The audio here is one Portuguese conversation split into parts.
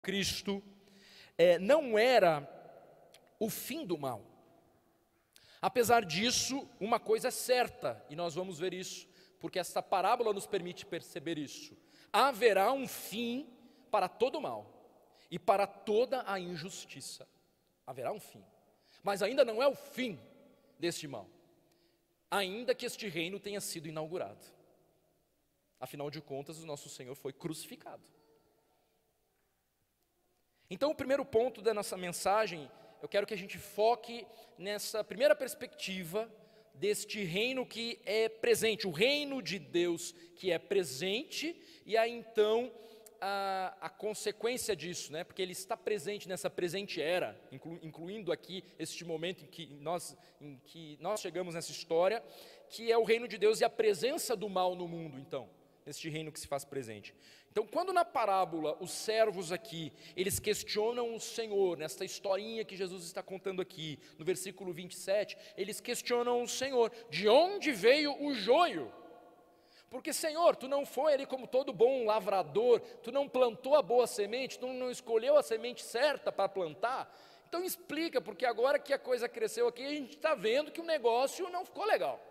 Cristo não era o fim do mal. Apesar disso, uma coisa é certa, e nós vamos ver isso, porque esta parábola nos permite perceber isso. Haverá um fim para todo o mal e para toda a injustiça. Haverá um fim, mas ainda não é o fim deste mal, ainda que este reino tenha sido inaugurado. Afinal de contas, o nosso Senhor foi crucificado. Então, o primeiro ponto da nossa mensagem, eu quero que a gente foque nessa primeira perspectiva deste reino que é presente, o reino de Deus que é presente, e aí então a consequência disso, né? Porque ele está presente nessa presente era, incluindo aqui este momento em que nós chegamos nessa história, que é o reino de Deus e a presença do mal no mundo, então, neste reino que se faz presente. Então, quando na parábola os servos aqui, eles questionam o Senhor, nesta historinha que Jesus está contando aqui, no versículo 27, eles questionam o Senhor, de onde veio o joio? Porque, Senhor, tu não foi ali como todo bom lavrador, tu não plantou a boa semente, tu não escolheu a semente certa para plantar. Então explica, porque agora que a coisa cresceu aqui, a gente está vendo que o negócio não ficou legal.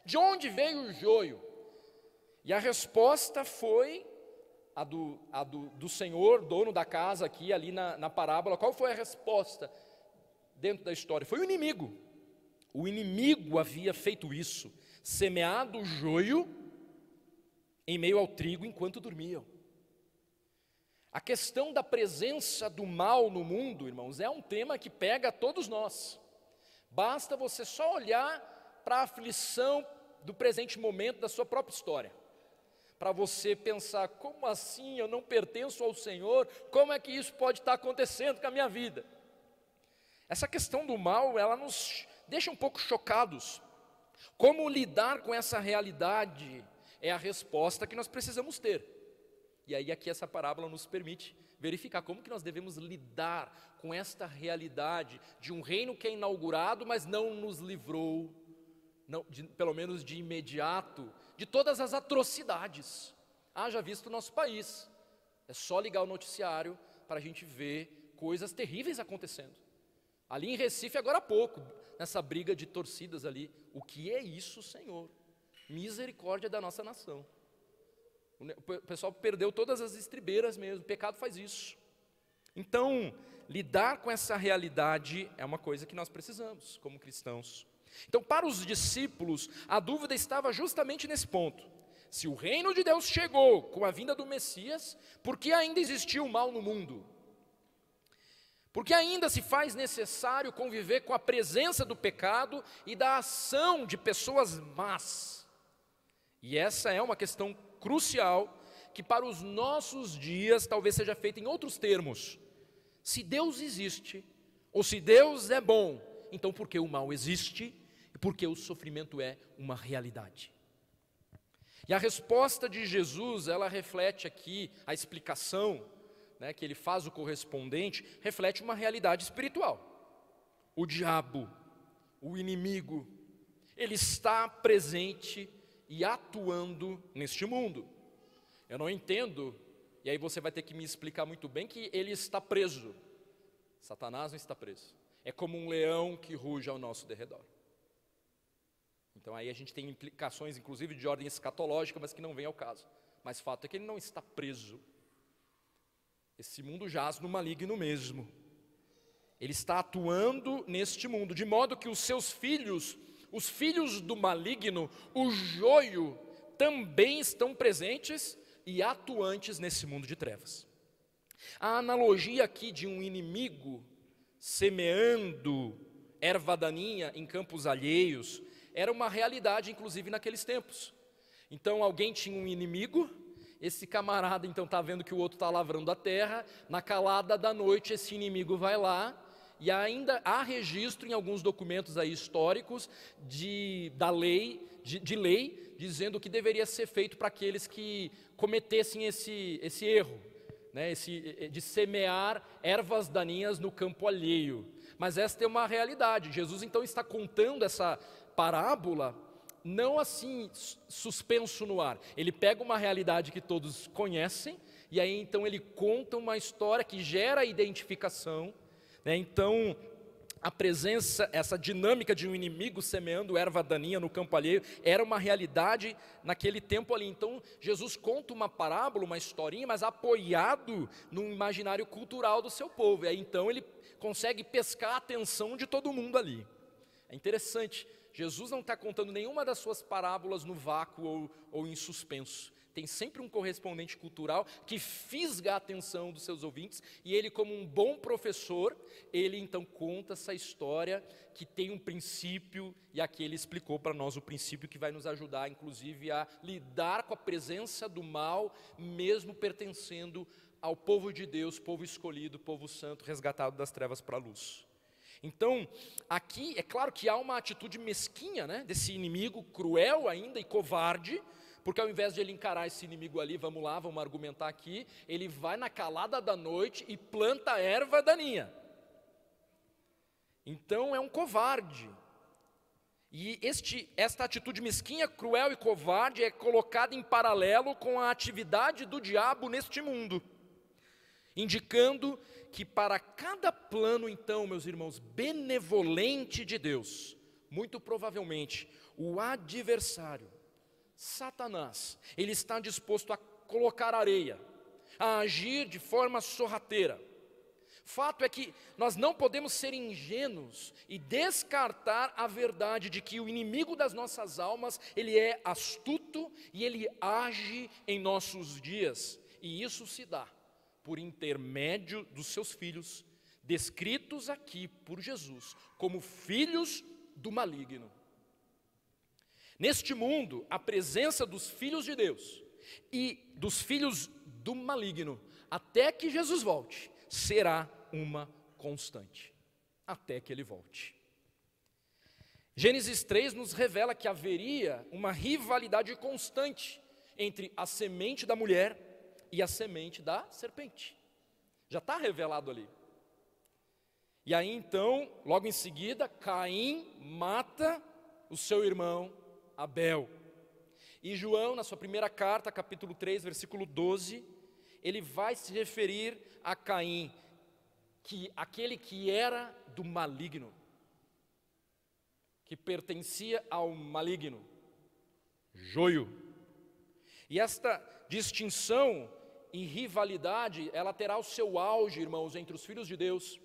De onde veio o joio? E a resposta foi a do Senhor, dono da casa aqui, ali na parábola. Qual foi a resposta dentro da história? Foi o inimigo. O inimigo havia feito isso, semeado o joio em meio ao trigo enquanto dormiam. A questão da presença do mal no mundo, irmãos, é um tema que pega a todos nós. Basta você só olhar para a aflição do presente momento da sua própria história, para você pensar, como assim eu não pertenço ao Senhor? Como é que isso pode estar acontecendo com a minha vida? Essa questão do mal, ela nos deixa um pouco chocados. Como lidar com essa realidade é a resposta que nós precisamos ter. E aí aqui essa parábola nos permite verificar como que nós devemos lidar com esta realidade de um reino que é inaugurado, mas não nos livrou, pelo menos de imediato, de todas as atrocidades. Haja visto o nosso país. É só ligar o noticiário para a gente ver coisas terríveis acontecendo. Ali em Recife, agora há pouco, nessa briga de torcidas ali. O que é isso, Senhor? Misericórdia da nossa nação. O pessoal perdeu todas as estribeiras mesmo. O pecado faz isso. Então, lidar com essa realidade é uma coisa que nós precisamos como cristãos. Então, para os discípulos, a dúvida estava justamente nesse ponto. Se o reino de Deus chegou com a vinda do Messias, por que ainda existiu o mal no mundo? Por que ainda se faz necessário conviver com a presença do pecado e da ação de pessoas más? E essa é uma questão crucial, que para os nossos dias talvez seja feita em outros termos. Se Deus existe, ou se Deus é bom, então por que o mal existe? E por que o sofrimento é uma realidade? E a resposta de Jesus, ela reflete aqui, a explicação, né, que ele faz o correspondente, reflete uma realidade espiritual. O diabo, o inimigo, ele está presente e atuando neste mundo. Eu não entendo, e aí você vai ter que me explicar muito bem, que ele está preso. Satanás não está preso. É como um leão que ruge ao nosso derredor. Então aí a gente tem implicações, inclusive de ordem escatológica, mas que não vem ao caso. Mas o fato é que ele não está preso. Esse mundo jaz no maligno mesmo. Ele está atuando neste mundo, de modo que os seus filhos, os filhos do maligno, o joio, também estão presentes e atuantes nesse mundo de trevas. A analogia aqui de um inimigo semeando erva daninha em campos alheios era uma realidade, inclusive, naqueles tempos. Então, alguém tinha um inimigo, esse camarada, então, está vendo que o outro está lavrando a terra, na calada da noite, esse inimigo vai lá, e ainda há registro em alguns documentos aí históricos de lei, dizendo o que deveria ser feito para aqueles que cometessem esse erro, né, de semear ervas daninhas no campo alheio. Mas esta é uma realidade. Jesus então está contando essa parábola não assim suspenso no ar. Ele pega uma realidade que todos conhecem e aí então ele conta uma história que gera identificação, né? Então a presença, essa dinâmica de um inimigo semeando erva daninha no campo alheio, era uma realidade naquele tempo ali. Então Jesus conta uma parábola, uma historinha, mas apoiado no imaginário cultural do seu povo, e aí então ele consegue pescar a atenção de todo mundo ali. É interessante, Jesus não está contando nenhuma das suas parábolas no vácuo ou em suspenso. Tem sempre um correspondente cultural que fisga a atenção dos seus ouvintes, e ele, como um bom professor, ele então conta essa história que tem um princípio, e aqui ele explicou para nós o princípio que vai nos ajudar, inclusive, a lidar com a presença do mal, mesmo pertencendo ao povo de Deus, povo escolhido, povo santo, resgatado das trevas para a luz. Então, aqui é claro que há uma atitude mesquinha, né, desse inimigo cruel ainda e covarde, porque ao invés de ele encarar esse inimigo ali, vamos lá, vamos argumentar aqui, ele vai na calada da noite e planta a erva daninha. Então é um covarde. E esta atitude mesquinha, cruel e covarde é colocada em paralelo com a atividade do diabo neste mundo, indicando que para cada plano, então, meus irmãos, benevolente de Deus, muito provavelmente o adversário, Satanás, ele está disposto a colocar areia, a agir de forma sorrateira. Fato é que nós não podemos ser ingênuos e descartar a verdade de que o inimigo das nossas almas, ele é astuto e ele age em nossos dias, e isso se dá por intermédio dos seus filhos, descritos aqui por Jesus como filhos do maligno. Neste mundo, a presença dos filhos de Deus e dos filhos do maligno, até que Jesus volte, será uma constante, até que ele volte. Gênesis 3 nos revela que haveria uma rivalidade constante entre a semente da mulher e a semente da serpente. Já está revelado ali. E aí então, logo em seguida, Caim mata o seu irmão Abel. E João, na sua primeira carta, capítulo 3, versículo 12, ele vai se referir a Caim, que aquele que era do maligno, que pertencia ao maligno, joio. E esta distinção e rivalidade, ela terá o seu auge, irmãos, entre os filhos de Deus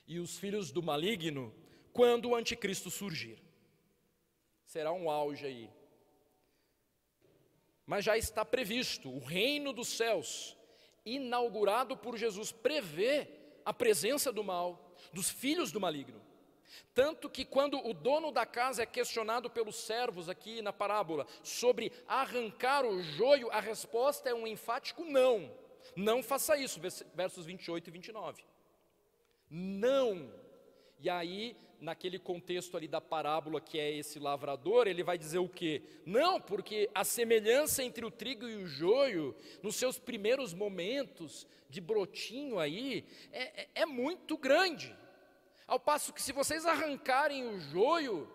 e os filhos do maligno, quando o anticristo surgir. Será um auge aí. Mas já está previsto, o reino dos céus, inaugurado por Jesus, prevê a presença do mal, dos filhos do maligno. Tanto que quando o dono da casa é questionado pelos servos aqui na parábola sobre arrancar o joio, a resposta é um enfático não. Não faça isso, versos 28 e 29. Não. E aí, naquele contexto ali da parábola que é esse lavrador, ele vai dizer o quê? Não, porque a semelhança entre o trigo e o joio, nos seus primeiros momentos de brotinho aí, é muito grande. Ao passo que se vocês arrancarem o joio,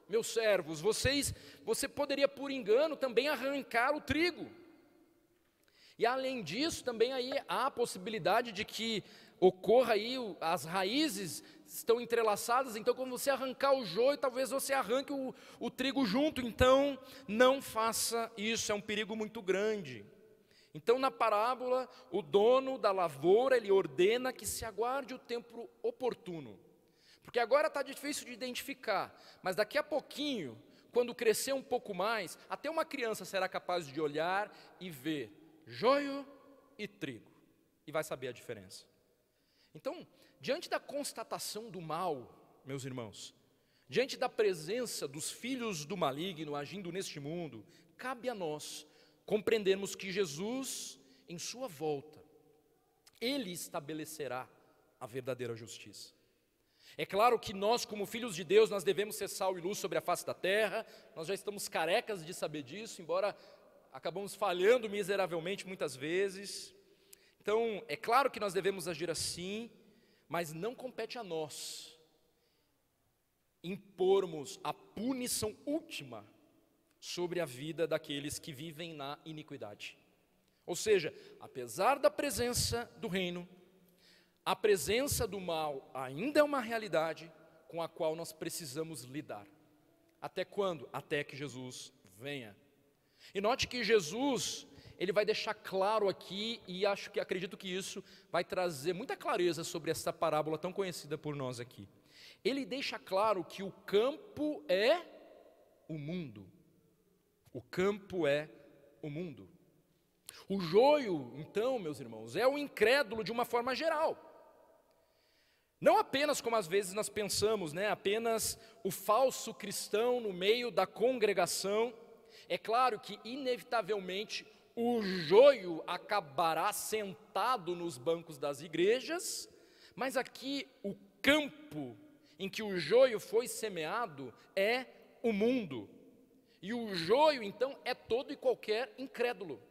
meus servos, você poderia por engano também arrancar o trigo. E além disso, também aí há a possibilidade de que ocorra aí, as raízes estão entrelaçadas, então quando você arrancar o joio, talvez você arranque o trigo junto, então não faça isso, é um perigo muito grande. Então na parábola, o dono da lavoura, ele ordena que se aguarde o tempo oportuno, porque agora está difícil de identificar, mas daqui a pouquinho, quando crescer um pouco mais, até uma criança será capaz de olhar e ver joio e trigo, e vai saber a diferença. Então, diante da constatação do mal, meus irmãos, diante da presença dos filhos do maligno agindo neste mundo, cabe a nós compreendermos que Jesus, em sua volta, Ele estabelecerá a verdadeira justiça. É claro que nós, como filhos de Deus, nós devemos ser sal e luz sobre a face da terra, nós já estamos carecas de saber disso, embora acabamos falhando miseravelmente muitas vezes. Então, é claro que nós devemos agir assim, mas não compete a nós impormos a punição última sobre a vida daqueles que vivem na iniquidade. Ou seja, apesar da presença do reino, a presença do mal ainda é uma realidade com a qual nós precisamos lidar. Até quando? Até que Jesus venha. E note que Jesus, ele vai deixar claro aqui, e acredito que isso vai trazer muita clareza sobre essa parábola tão conhecida por nós aqui. Ele deixa claro que o campo é o mundo. O campo é o mundo. O joio, então, meus irmãos, é o incrédulo de uma forma geral. Não apenas como às vezes nós pensamos, apenas o falso cristão no meio da congregação. É claro que, inevitavelmente, o joio acabará sentado nos bancos das igrejas, mas aqui o campo em que o joio foi semeado é o mundo. E o joio, então, é todo e qualquer incrédulo,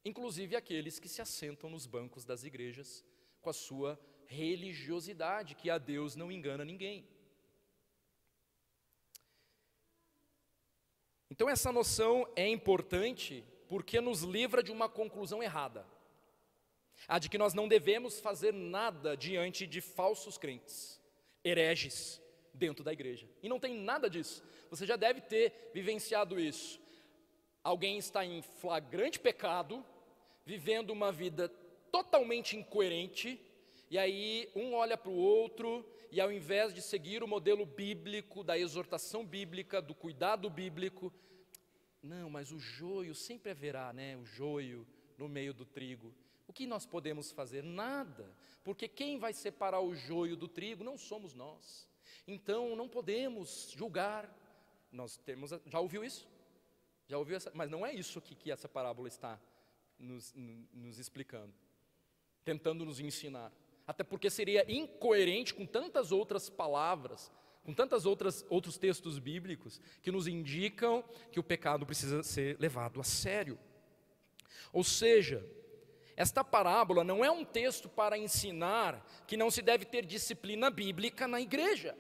inclusive aqueles que se assentam nos bancos das igrejas com a sua religiosidade, que a Deus não engana ninguém. Então essa noção é importante porque nos livra de uma conclusão errada, a de que nós não devemos fazer nada diante de falsos crentes, hereges dentro da igreja. E não tem nada disso. Você já deve ter vivenciado isso. Alguém está em flagrante pecado, vivendo uma vida totalmente incoerente, e aí um olha para o outro, e ao invés de seguir o modelo bíblico, da exortação bíblica, do cuidado bíblico, não, mas o joio sempre haverá, o joio no meio do trigo. O que nós podemos fazer? Nada, porque quem vai separar o joio do trigo não somos nós. Então não podemos julgar. Já ouviu isso? Já ouviu essa? Mas não é isso que essa parábola está nos explicando, tentando nos ensinar. Até porque seria incoerente com tantas outras palavras, com outros textos bíblicos que nos indicam que o pecado precisa ser levado a sério. Ou seja, esta parábola não é um texto para ensinar que não se deve ter disciplina bíblica na igreja,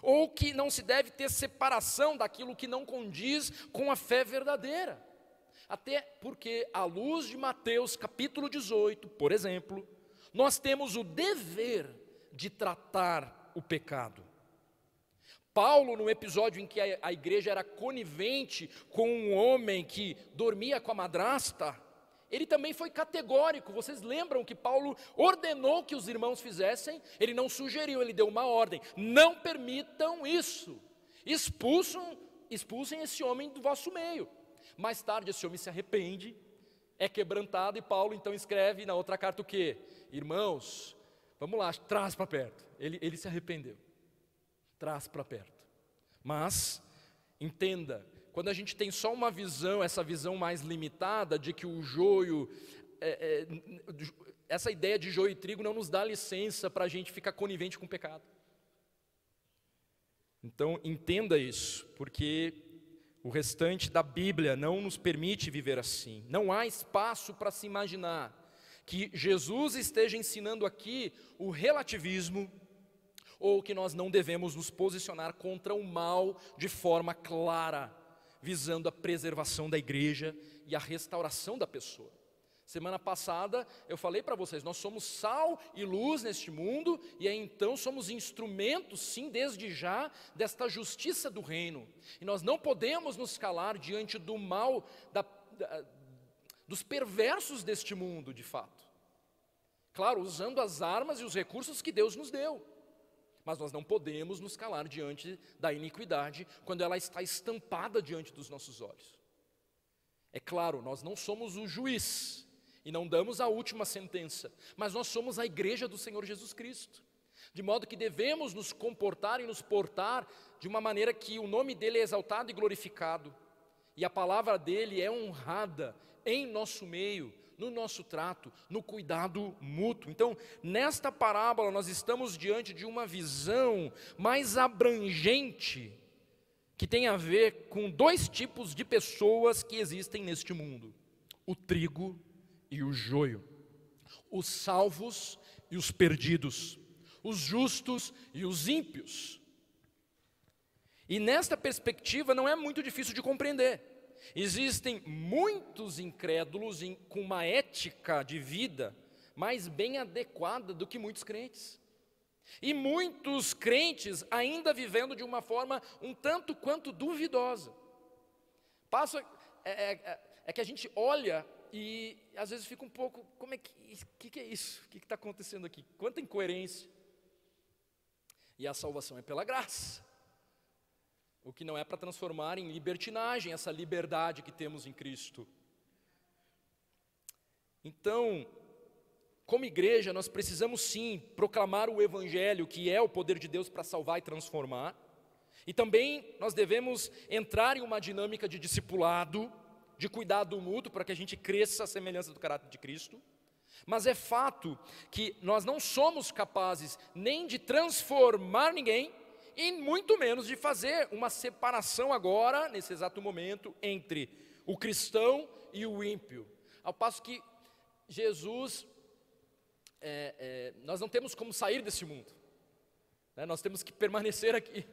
ou que não se deve ter separação daquilo que não condiz com a fé verdadeira. Até porque, à luz de Mateus capítulo 18, por exemplo, nós temos o dever de tratar o pecado. Paulo, no episódio em que a igreja era conivente com um homem que dormia com a madrasta, ele também foi categórico. Vocês lembram que Paulo ordenou que os irmãos fizessem? Ele não sugeriu, ele deu uma ordem: não permitam isso, expulsem esse homem do vosso meio. Mais tarde esse homem se arrepende, é quebrantado, e Paulo então escreve na outra carta o quê? Irmãos, vamos lá, traz para perto. Ele se arrependeu, traz para perto. Mas, entenda, quando a gente tem só uma visão, essa visão mais limitada de que o joio, essa ideia de joio e trigo não nos dá licença para a gente ficar conivente com o pecado. Então entenda isso, porque o restante da Bíblia não nos permite viver assim. Não há espaço para se imaginar que Jesus esteja ensinando aqui o relativismo, ou que nós não devemos nos posicionar contra o mal de forma clara, visando a preservação da igreja e a restauração da pessoa. Semana passada eu falei para vocês, nós somos sal e luz neste mundo, e aí então somos instrumentos, sim, desde já, desta justiça do reino. E nós não podemos nos calar diante do mal, dos perversos deste mundo, de fato. Claro, usando as armas e os recursos que Deus nos deu. Mas nós não podemos nos calar diante da iniquidade quando ela está estampada diante dos nossos olhos. É claro, nós não somos o juiz e não damos a última sentença, mas nós somos a igreja do Senhor Jesus Cristo, de modo que devemos nos comportar e nos portar de uma maneira que o nome dele é exaltado e glorificado, e a palavra dele é honrada em nosso meio, no nosso trato, no cuidado mútuo. Então, nesta parábola nós estamos diante de uma visão mais abrangente, que tem a ver com dois tipos de pessoas que existem neste mundo: o trigo e o joio, os salvos e os perdidos, os justos e os ímpios. E nesta perspectiva não é muito difícil de compreender. Existem muitos incrédulos com uma ética de vida mais bem adequada do que muitos crentes. E muitos crentes ainda vivendo de uma forma um tanto quanto duvidosa. É que a gente olha e às vezes fica um pouco, que é isso? O que está acontecendo aqui? Quanta incoerência. E a salvação é pela graça. O que não é para transformar em libertinagem essa liberdade que temos em Cristo. Então, como igreja, nós precisamos sim proclamar o Evangelho, que é o poder de Deus para salvar e transformar. E também nós devemos entrar em uma dinâmica de discipulado, de cuidado mútuo, para que a gente cresça à semelhança do caráter de Cristo. Mas é fato que nós não somos capazes nem de transformar ninguém, e muito menos de fazer uma separação agora, nesse exato momento, entre o cristão e o ímpio. Ao passo que Jesus, nós não temos como sair desse mundo, né? Nós temos que permanecer aqui.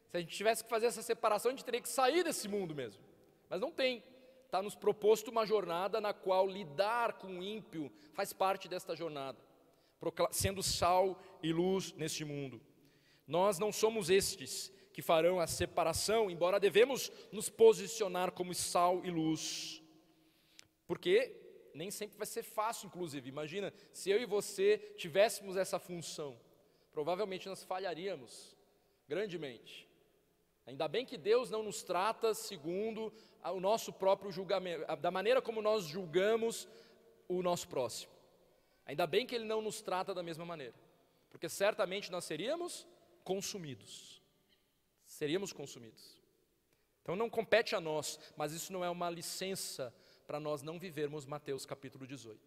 Se a gente tivesse que fazer essa separação, a gente teria que sair desse mundo mesmo, mas não tem. Está nos proposto uma jornada na qual lidar com o ímpio faz parte desta jornada, sendo sal e luz neste mundo. Nós não somos estes que farão a separação, embora devemos nos posicionar como sal e luz, porque nem sempre vai ser fácil, inclusive. Imagina, se eu e você tivéssemos essa função, provavelmente nós falharíamos grandemente. Ainda bem que Deus não nos trata segundo o nosso próprio julgamento, da maneira como nós julgamos o nosso próximo. Ainda bem que Ele não nos trata da mesma maneira, porque certamente nós seríamos consumidos. Então não compete a nós, mas isso não é uma licença para nós não vivermos Mateus capítulo 18.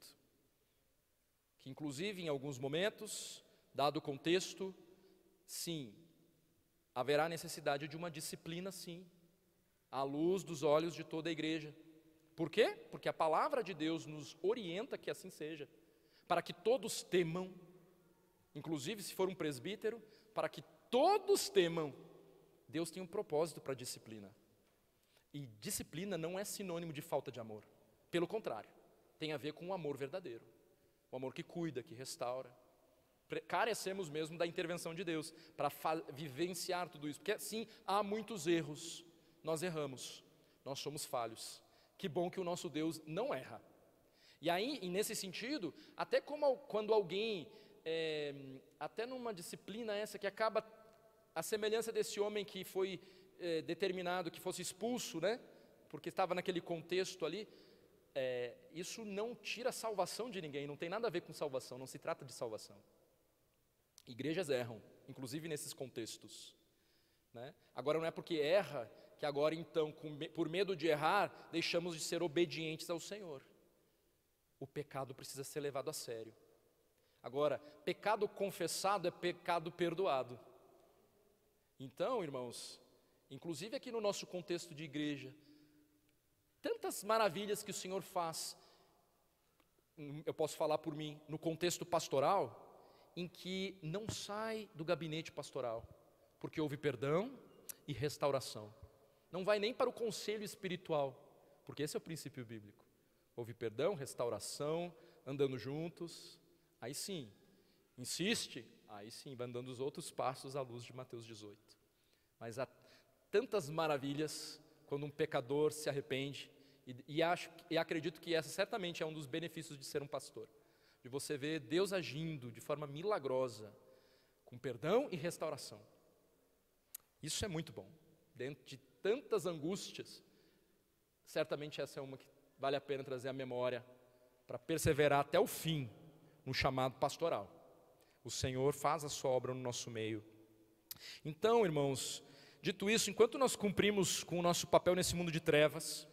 Que inclusive em alguns momentos, dado o contexto, sim, haverá necessidade de uma disciplina, sim, à luz dos olhos de toda a igreja. Por quê? Porque a palavra de Deus nos orienta que assim seja, para que todos temam, inclusive se for um presbítero, para que todos temam. Deus tem um propósito para a disciplina. E disciplina não é sinônimo de falta de amor. Pelo contrário, tem a ver com o amor verdadeiro. O amor que cuida, que restaura. Carecemos mesmo da intervenção de Deus para vivenciar tudo isso. Porque sim, há muitos erros. Nós erramos. Nós somos falhos. Que bom que o nosso Deus não erra. E aí, e nesse sentido, até como quando alguém, até numa disciplina essa que acaba, a semelhança desse homem que foi determinado que fosse expulso, né? Porque estava naquele contexto ali, isso não tira a salvação de ninguém, não tem nada a ver com salvação, não se trata de salvação. Igrejas erram, inclusive nesses contextos, né? Agora não é porque erra, que agora então, por medo de errar, deixamos de ser obedientes ao Senhor. O pecado precisa ser levado a sério. Agora, pecado confessado é pecado perdoado. Então, irmãos, inclusive aqui no nosso contexto de igreja, tantas maravilhas que o Senhor faz, eu posso falar por mim, no contexto pastoral, em que não sai do gabinete pastoral, porque houve perdão e restauração. Não vai nem para o conselho espiritual, porque esse é o princípio bíblico. Houve perdão, restauração, andando juntos, aí sim, insiste, aí sim, vai andando os outros passos à luz de Mateus 18. Mas há tantas maravilhas quando um pecador se arrepende, e acredito que essa certamente é um dos benefícios de ser um pastor, de você ver Deus agindo de forma milagrosa, com perdão e restauração. Isso é muito bom. Dentro de tantas angústias, certamente essa é uma que vale a pena trazer à memória, para perseverar até o fim no chamado pastoral. O Senhor faz a sua obra no nosso meio. Então, irmãos, dito isso, enquanto nós cumprimos com o nosso papel nesse mundo de trevas,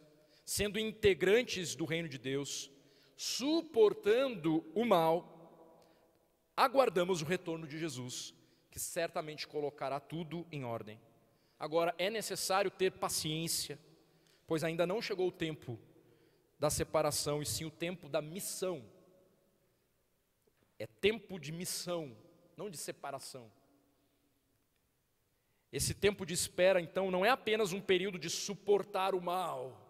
sendo integrantes do reino de Deus, suportando o mal, aguardamos o retorno de Jesus, que certamente colocará tudo em ordem. Agora, é necessário ter paciência, pois ainda não chegou o tempo da separação, e sim o tempo da missão. É tempo de missão, não de separação. Esse tempo de espera, então, não é apenas um período de suportar o mal,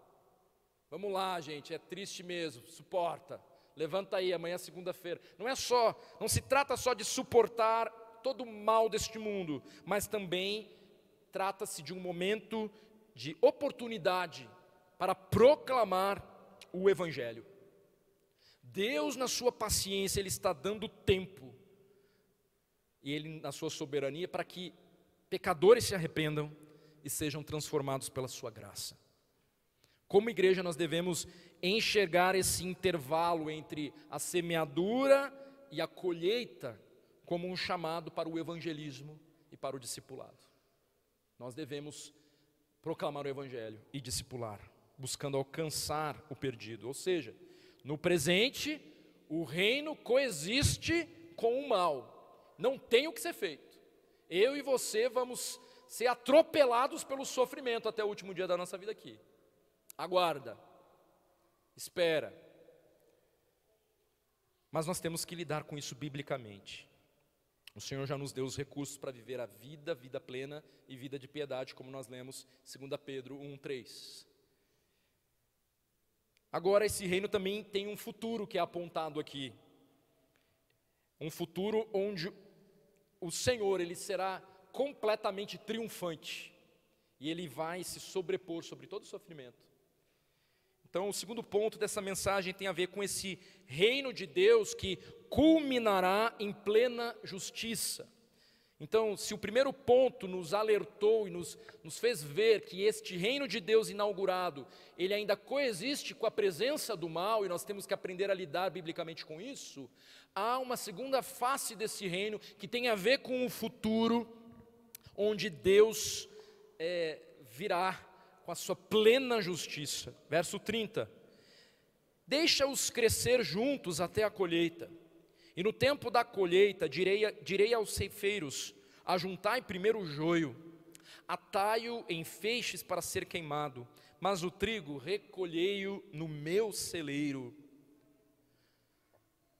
Vamos lá, gente, é triste mesmo, suporta. Levanta aí, amanhã é segunda-feira. Não se trata só de suportar todo o mal deste mundo, mas também trata-se de um momento de oportunidade para proclamar o Evangelho. Deus, na sua paciência, Ele está dando tempo, e Ele, na sua soberania, para que pecadores se arrependam e sejam transformados pela sua graça. Como igreja, nós devemos enxergar esse intervalo entre a semeadura e a colheita como um chamado para o evangelismo e para o discipulado. Nós devemos proclamar o evangelho e discipular, buscando alcançar o perdido. Ou seja, no presente, o reino coexiste com o mal. Não tem o que ser feito. Eu e você vamos ser atropelados pelo sofrimento até o último dia da nossa vida aqui. Aguarda, espera. Mas nós temos que lidar com isso biblicamente. O Senhor já nos deu os recursos para viver a vida plena e vida de piedade, como nós lemos 2 Pedro 1:3. Agora, esse reino também tem um futuro que é apontado aqui. Um futuro onde o Senhor, Ele será completamente triunfante. E Ele vai se sobrepor sobre todo o sofrimento. Então, o segundo ponto dessa mensagem tem a ver com esse reino de Deus que culminará em plena justiça. Então, se o primeiro ponto nos alertou e nos fez ver que este reino de Deus inaugurado, ele ainda coexiste com a presença do mal, e nós temos que aprender a lidar biblicamente com isso, há uma segunda face desse reino que tem a ver com o futuro, onde Deus virá com a sua plena justiça. Verso 30. Deixa-os crescer juntos até a colheita. E no tempo da colheita direi aos ceifeiros: ajuntai primeiro o joio, atai-o em feixes para ser queimado, mas o trigo recolhei-o no meu celeiro.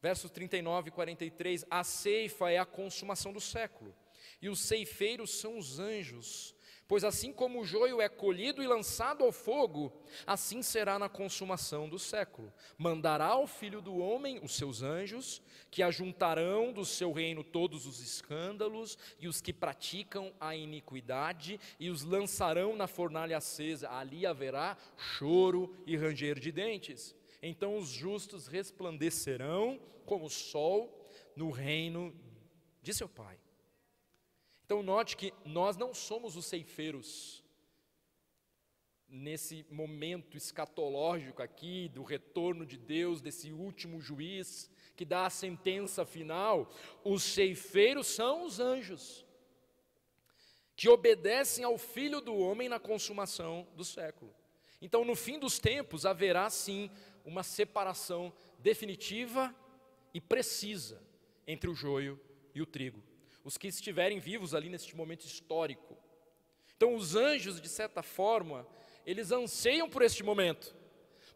Versos 39 e 43. A ceifa é a consumação do século, e os ceifeiros são os anjos. Pois assim como o joio é colhido e lançado ao fogo, assim será na consumação do século. Mandará ao Filho do Homem os seus anjos, que ajuntarão do seu reino todos os escândalos e os que praticam a iniquidade, e os lançarão na fornalha acesa. Ali haverá choro e ranger de dentes. Então os justos resplandecerão como o sol no reino de seu Pai. Então note que nós não somos os ceifeiros nesse momento escatológico aqui, do retorno de Deus, desse último juiz que dá a sentença final. Os ceifeiros são os anjos, que obedecem ao Filho do Homem na consumação do século. Então no fim dos tempos haverá sim uma separação definitiva e precisa entre o joio e o trigo. Os que estiverem vivos ali neste momento histórico. Então os anjos, de certa forma, eles anseiam por este momento,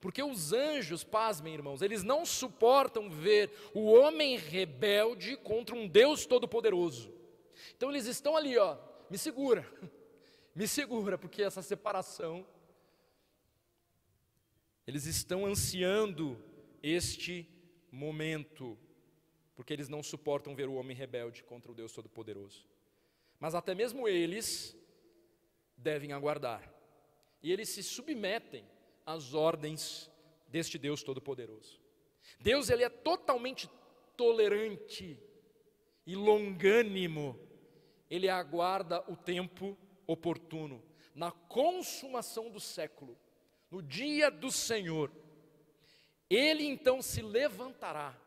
porque os anjos, pasmem irmãos, eles não suportam ver o homem rebelde contra um Deus todo-poderoso. Então eles estão ali, me segura, porque essa separação, eles estão ansiando este momento, porque eles não suportam ver o homem rebelde contra o Deus Todo-Poderoso. Mas até mesmo eles devem aguardar. E eles se submetem às ordens deste Deus Todo-Poderoso. Deus, Ele é totalmente tolerante e longânimo. Ele aguarda o tempo oportuno. Na consumação do século, no dia do Senhor, Ele então se levantará.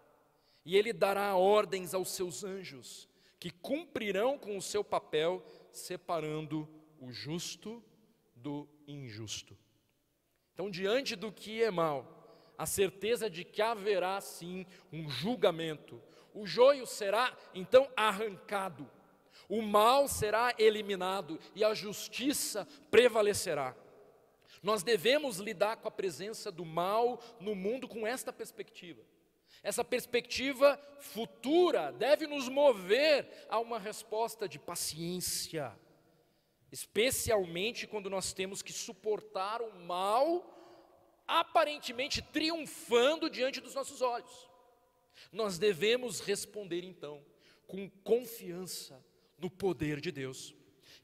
E Ele dará ordens aos seus anjos, que cumprirão com o seu papel, separando o justo do injusto. Então, diante do que é mal, a certeza de que haverá sim um julgamento. O joio será então arrancado, o mal será eliminado e a justiça prevalecerá. Nós devemos lidar com a presença do mal no mundo com esta perspectiva. Essa perspectiva futura deve nos mover a uma resposta de paciência, especialmente quando nós temos que suportar o mal aparentemente triunfando diante dos nossos olhos. Nós devemos responder então com confiança no poder de Deus,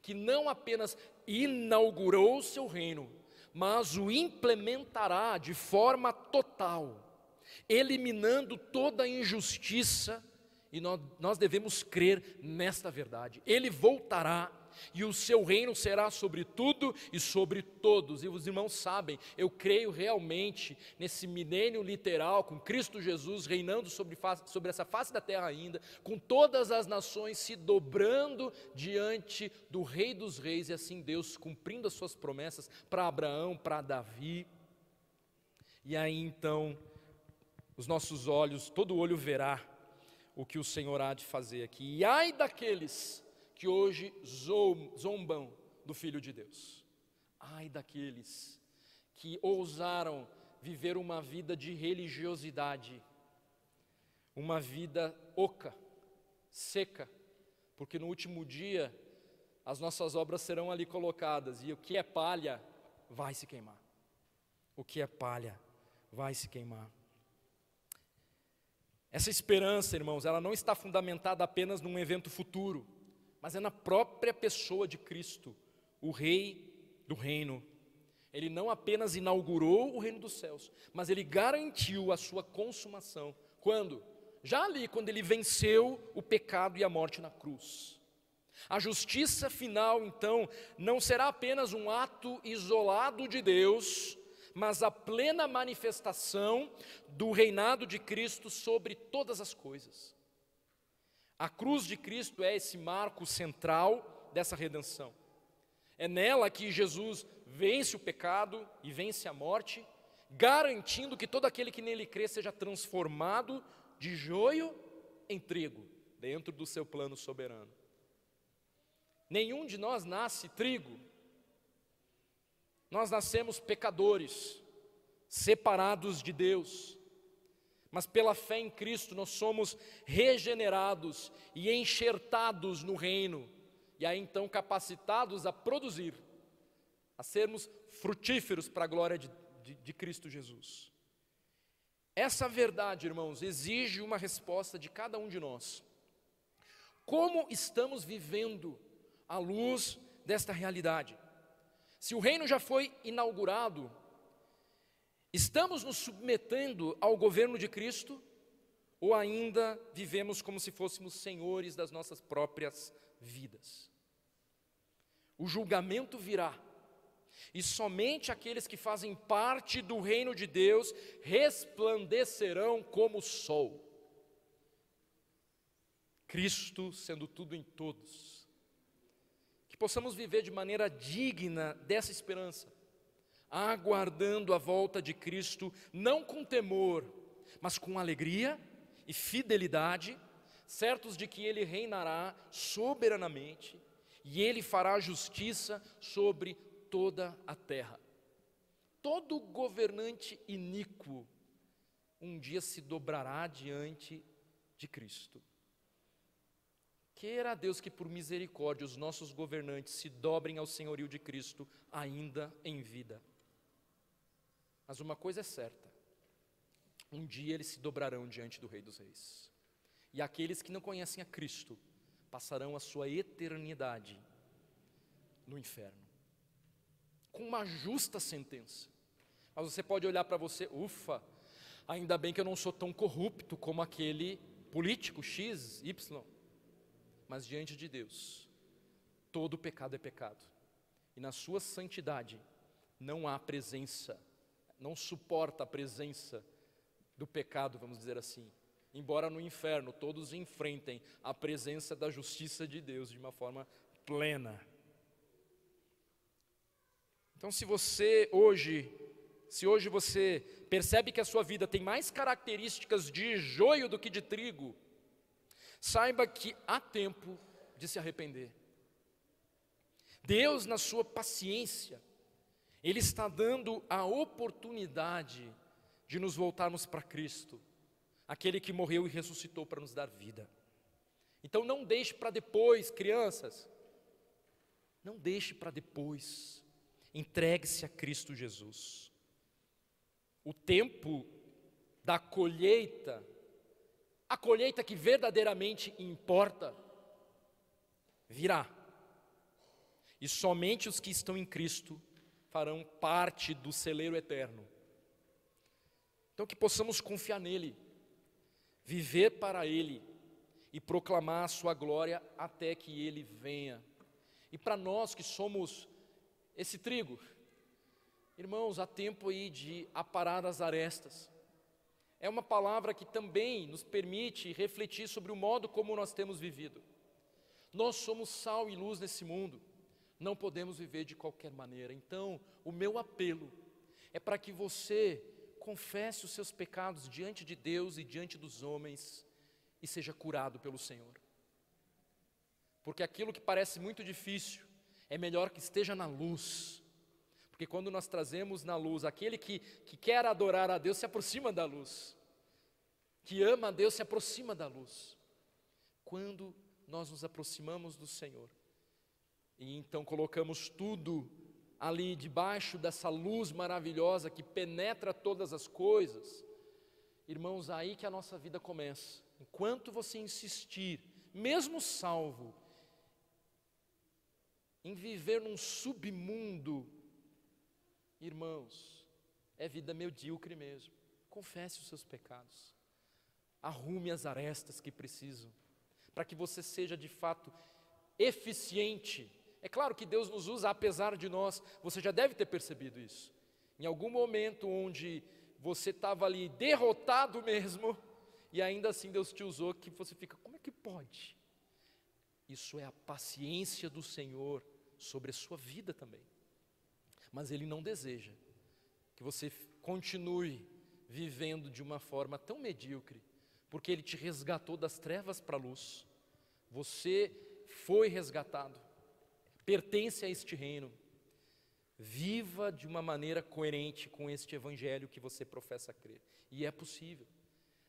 que não apenas inaugurou o seu reino, mas o implementará de forma total, eliminando toda a injustiça, e nós devemos crer nesta verdade. Ele voltará, e o seu reino será sobre tudo e sobre todos. E os irmãos sabem, eu creio realmente nesse milênio literal, com Cristo Jesus reinando sobre essa face da terra ainda, com todas as nações se dobrando diante do Rei dos Reis, e assim Deus cumprindo as suas promessas para Abraão, para Davi. E aí então, os nossos olhos, todo olho verá o que o Senhor há de fazer aqui. E ai daqueles que hoje zombam do Filho de Deus. Ai daqueles que ousaram viver uma vida de religiosidade, uma vida oca, seca, porque no último dia as nossas obras serão ali colocadas, e o que é palha vai se queimar. O que é palha vai se queimar. Essa esperança, irmãos, ela não está fundamentada apenas num evento futuro, mas é na própria pessoa de Cristo, o Rei do reino. Ele não apenas inaugurou o reino dos céus, mas ele garantiu a sua consumação. Quando? Já ali, quando ele venceu o pecado e a morte na cruz. A justiça final, então, não será apenas um ato isolado de Deus, mas a plena manifestação do reinado de Cristo sobre todas as coisas. A cruz de Cristo é esse marco central dessa redenção. É nela que Jesus vence o pecado e vence a morte, garantindo que todo aquele que nele crê seja transformado de joio em trigo, dentro do seu plano soberano. Nenhum de nós nasce trigo. Nós nascemos pecadores, separados de Deus. Mas pela fé em Cristo nós somos regenerados e enxertados no reino, e aí então capacitados a produzir, a sermos frutíferos para a glória de Cristo Jesus. Essa verdade, irmãos, exige uma resposta de cada um de nós. Como estamos vivendo à luz desta realidade? Se o reino já foi inaugurado, estamos nos submetendo ao governo de Cristo, ou ainda vivemos como se fôssemos senhores das nossas próprias vidas? O julgamento virá, e somente aqueles que fazem parte do reino de Deus resplandecerão como o sol. Cristo sendo tudo em todos. Que possamos viver de maneira digna dessa esperança, aguardando a volta de Cristo, não com temor, mas com alegria e fidelidade, certos de que Ele reinará soberanamente, e Ele fará justiça sobre toda a terra. Todo governante iníquo um dia se dobrará diante de Cristo. Queira Deus que por misericórdia os nossos governantes se dobrem ao senhorio de Cristo ainda em vida. Mas uma coisa é certa, um dia eles se dobrarão diante do Rei dos Reis. E aqueles que não conhecem a Cristo passarão a sua eternidade no inferno, com uma justa sentença. Mas você pode olhar para você, ufa, ainda bem que eu não sou tão corrupto como aquele político X, Y. Mas diante de Deus, todo pecado é pecado. E na sua santidade não há presença, não suporta a presença do pecado, vamos dizer assim. Embora no inferno todos enfrentem a presença da justiça de Deus de uma forma plena. Então se hoje você percebe que a sua vida tem mais características de joio do que de trigo, saiba que há tempo de se arrepender. Deus, na sua paciência, Ele está dando a oportunidade de nos voltarmos para Cristo, aquele que morreu e ressuscitou para nos dar vida. Então não deixe para depois, crianças, não deixe para depois, entregue-se a Cristo Jesus. o tempo da colheita, a colheita que verdadeiramente importa, virá. E somente os que estão em Cristo farão parte do celeiro eterno. Então que possamos confiar nele, viver para ele e proclamar a sua glória até que ele venha. E para nós que somos esse trigo, irmãos, há tempo aí de aparar as arestas. É uma palavra que também nos permite refletir sobre o modo como nós temos vivido. Nós somos sal e luz nesse mundo, não podemos viver de qualquer maneira. Então, o meu apelo é para que você confesse os seus pecados diante de Deus e diante dos homens e seja curado pelo Senhor. Porque aquilo que parece muito difícil, é melhor que esteja na luz. Porque quando nós trazemos na luz, aquele que quer adorar a Deus se aproxima da luz. Que ama a Deus se aproxima da luz. Quando nós nos aproximamos do Senhor, e então colocamos tudo ali debaixo dessa luz maravilhosa que penetra todas as coisas, irmãos, aí que a nossa vida começa. Enquanto você insistir, mesmo salvo, em viver num submundo, irmãos, é vida medíocre mesmo. Confesse os seus pecados, arrume as arestas que precisam, para que você seja de fato eficiente. É claro que Deus nos usa apesar de nós, você já deve ter percebido isso. Em algum momento onde você estava ali derrotado mesmo, e ainda assim Deus te usou, que você fica, como é que pode? Isso é a paciência do Senhor sobre a sua vida também. Mas Ele não deseja que você continue vivendo de uma forma tão medíocre, porque Ele te resgatou das trevas para a luz. Você foi resgatado, pertence a este reino. Viva de uma maneira coerente com este evangelho que você professa crer. E é possível.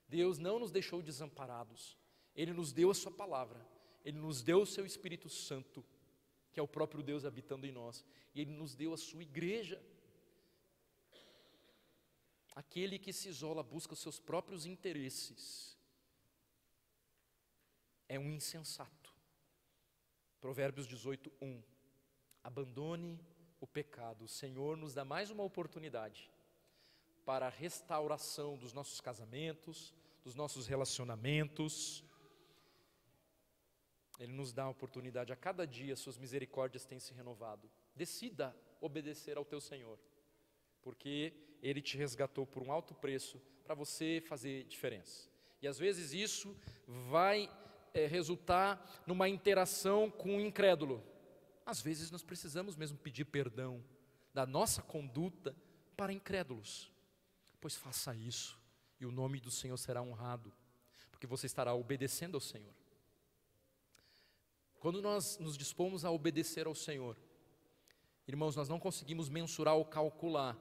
Deus não nos deixou desamparados. Ele nos deu a sua palavra. Ele nos deu o seu Espírito Santo, que é o próprio Deus habitando em nós. E Ele nos deu a sua igreja. Aquele que se isola, busca os seus próprios interesses, é um insensato. Provérbios 18:1. Abandone o pecado. O Senhor nos dá mais uma oportunidade para a restauração dos nossos casamentos, dos nossos relacionamentos. Ele nos dá a oportunidade a cada dia, suas misericórdias têm se renovado. Decida obedecer ao teu Senhor, porque Ele te resgatou por um alto preço para você fazer diferença. E às vezes isso vai resultar numa interação com o incrédulo. Às vezes nós precisamos mesmo pedir perdão da nossa conduta para incrédulos. Pois faça isso e o nome do Senhor será honrado, porque você estará obedecendo ao Senhor. Quando nós nos dispomos a obedecer ao Senhor, irmãos, nós não conseguimos mensurar ou calcular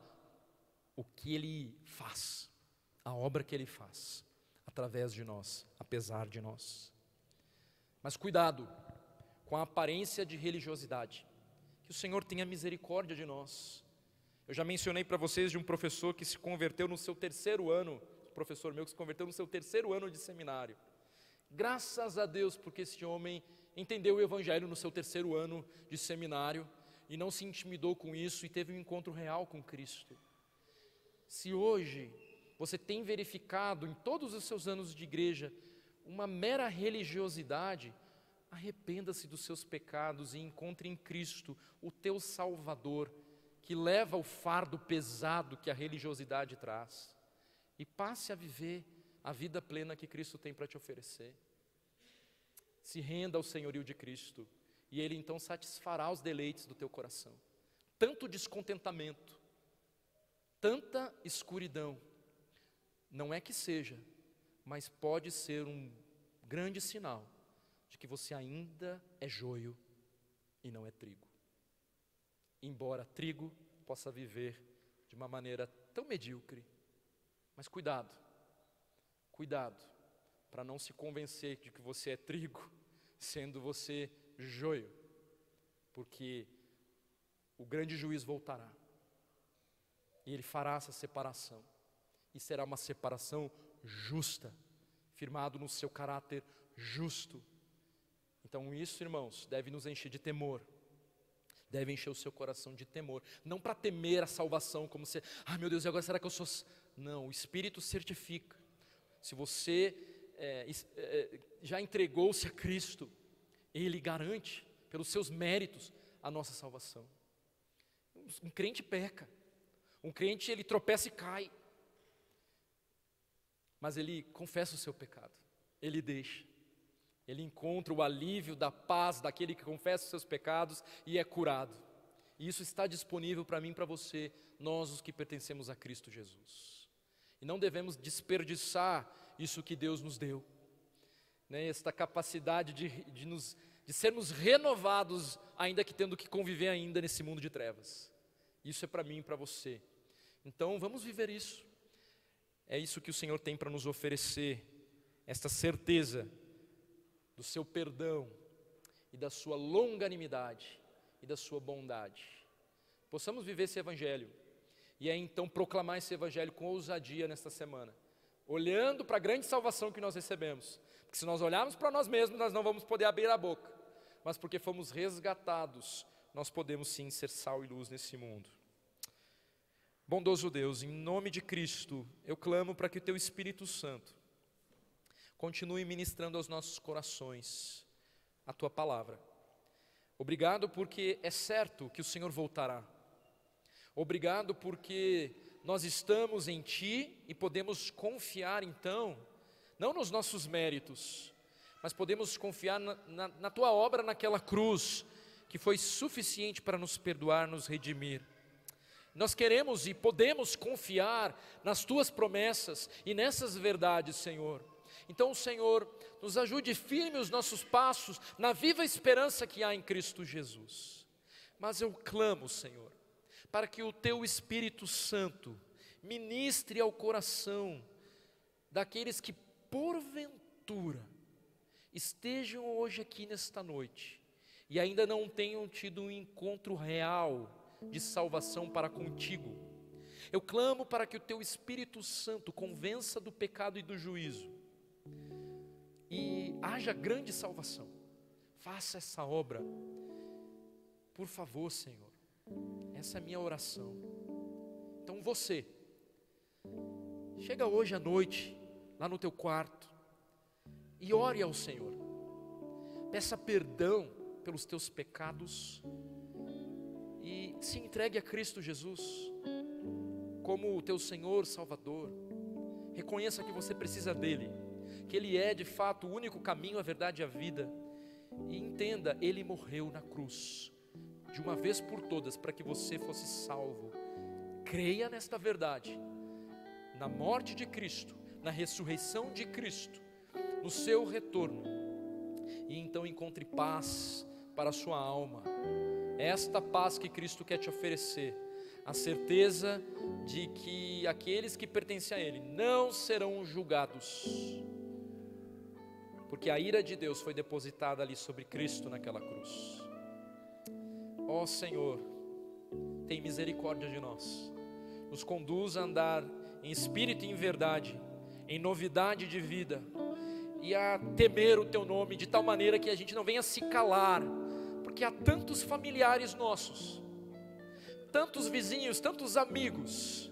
o que Ele faz, a obra que Ele faz, através de nós, apesar de nós. Mas cuidado com a aparência de religiosidade, que o Senhor tenha misericórdia de nós. Eu já mencionei para vocês de um professor que se converteu no seu terceiro ano, professor meu que se converteu no seu terceiro ano de seminário. Graças a Deus, porque esse homem entendeu o Evangelho no seu terceiro ano de seminário e não se intimidou com isso e teve um encontro real com Cristo. Se hoje você tem verificado em todos os seus anos de igreja uma mera religiosidade, arrependa-se dos seus pecados e encontre em Cristo o teu Salvador, que leva o fardo pesado que a religiosidade traz, e passe a viver a vida plena que Cristo tem para te oferecer. Se renda ao senhorio de Cristo, e Ele então satisfará os deleites do teu coração. Tanto descontentamento, tanta escuridão, não é que seja, mas pode ser um grande sinal de que você ainda é joio e não é trigo. Embora trigo possa viver de uma maneira tão medíocre, mas cuidado para não se convencer de que você é trigo, sendo você joio, porque o grande juiz voltará, e Ele fará essa separação, e será uma separação justa, firmado no seu caráter justo. Então isso, irmãos, deve nos encher de temor, deve encher o seu coração de temor, não para temer a salvação, como se, meu Deus, e agora será que eu sou... Não, o Espírito certifica, se você já entregou-se a Cristo, Ele garante, pelos seus méritos, a nossa salvação. Um crente peca, um crente ele tropeça e cai, mas ele confessa o seu pecado, ele deixa, ele encontra o alívio da paz daquele que confessa os seus pecados e é curado. E isso está disponível para mim e para você, nós os que pertencemos a Cristo Jesus. E não devemos desperdiçar isso que Deus nos deu, né? Esta capacidade de sermos renovados, ainda que tendo que conviver ainda nesse mundo de trevas. Isso é para mim e para você. Então vamos viver isso. É isso que o Senhor tem para nos oferecer, esta certeza do seu perdão e da sua longanimidade e da sua bondade. Possamos viver esse Evangelho e aí então proclamar esse Evangelho com ousadia nesta semana, olhando para a grande salvação que nós recebemos. Porque se nós olharmos para nós mesmos, nós não vamos poder abrir a boca, mas porque fomos resgatados, nós podemos sim ser sal e luz nesse mundo. Bondoso Deus, em nome de Cristo, eu clamo para que o Teu Espírito Santo continue ministrando aos nossos corações a Tua palavra. Obrigado porque é certo que o Senhor voltará. Obrigado porque nós estamos em Ti e podemos confiar então, não nos nossos méritos, mas podemos confiar na Tua obra naquela cruz, que foi suficiente para nos perdoar, nos redimir. Nós queremos e podemos confiar nas Tuas promessas e nessas verdades, Senhor. Então, Senhor, nos ajude firme os nossos passos na viva esperança que há em Cristo Jesus. Mas eu clamo, Senhor, para que o Teu Espírito Santo ministre ao coração daqueles que porventura estejam hoje aqui nesta noite e ainda não tenham tido um encontro real de salvação para contigo. Eu clamo para que o Teu Espírito Santo convença do pecado e do juízo e haja grande salvação. Faça essa obra, por favor, Senhor. Essa é a minha oração. Então você, chega hoje à noite, lá no teu quarto, e ore ao Senhor. Peça perdão pelos teus pecados e se entregue a Cristo Jesus como o teu Senhor Salvador. Reconheça que você precisa dEle, que Ele é de fato o único caminho, a verdade e a vida. E entenda, Ele morreu na cruz, de uma vez por todas, para que você fosse salvo. Creia nesta verdade, na morte de Cristo, na ressurreição de Cristo, no seu retorno, e então encontre paz para a sua alma. Esta paz que Cristo quer te oferecer, a certeza de que aqueles que pertencem a Ele não serão julgados, porque a ira de Deus foi depositada ali sobre Cristo naquela cruz. Ó Senhor, tem misericórdia de nós, nos conduz a andar em espírito e em verdade, em novidade de vida, e a temer o Teu nome, de tal maneira que a gente não venha se calar, porque há tantos familiares nossos, tantos vizinhos, tantos amigos,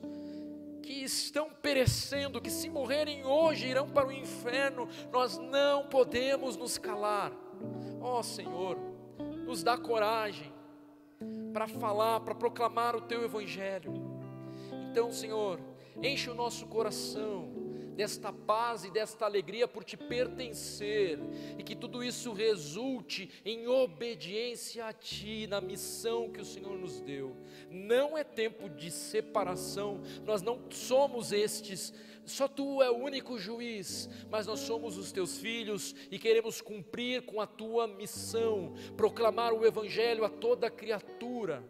que estão perecendo, que se morrerem hoje irão para o inferno. Nós não podemos nos calar. Ó Senhor, nos dá coragem para falar, para proclamar o Teu Evangelho. Então, Senhor, enche o nosso coração desta paz e desta alegria por Te pertencer, e que tudo isso resulte em obediência a Ti, na missão que o Senhor nos deu. Não é tempo de separação, nós não somos estes, só Tu é o único juiz, mas nós somos os Teus filhos e queremos cumprir com a Tua missão, proclamar o Evangelho a toda criatura,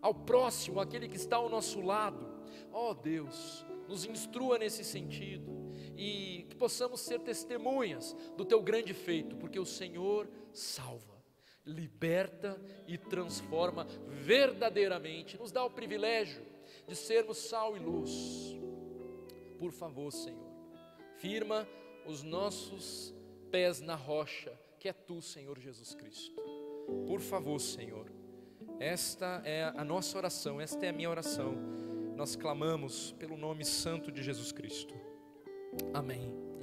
ao próximo, aquele que está ao nosso lado. Ó Deus, nos instrua nesse sentido, e que possamos ser testemunhas do Teu grande feito, porque o Senhor salva, liberta e transforma verdadeiramente, nos dá o privilégio de sermos sal e luz. por favor, Senhor, firma os nossos pés na rocha, que é Tu, Senhor Jesus Cristo. Por favor, Senhor, esta é a nossa oração, esta é a minha oração. Nós clamamos pelo nome santo de Jesus Cristo. Amém.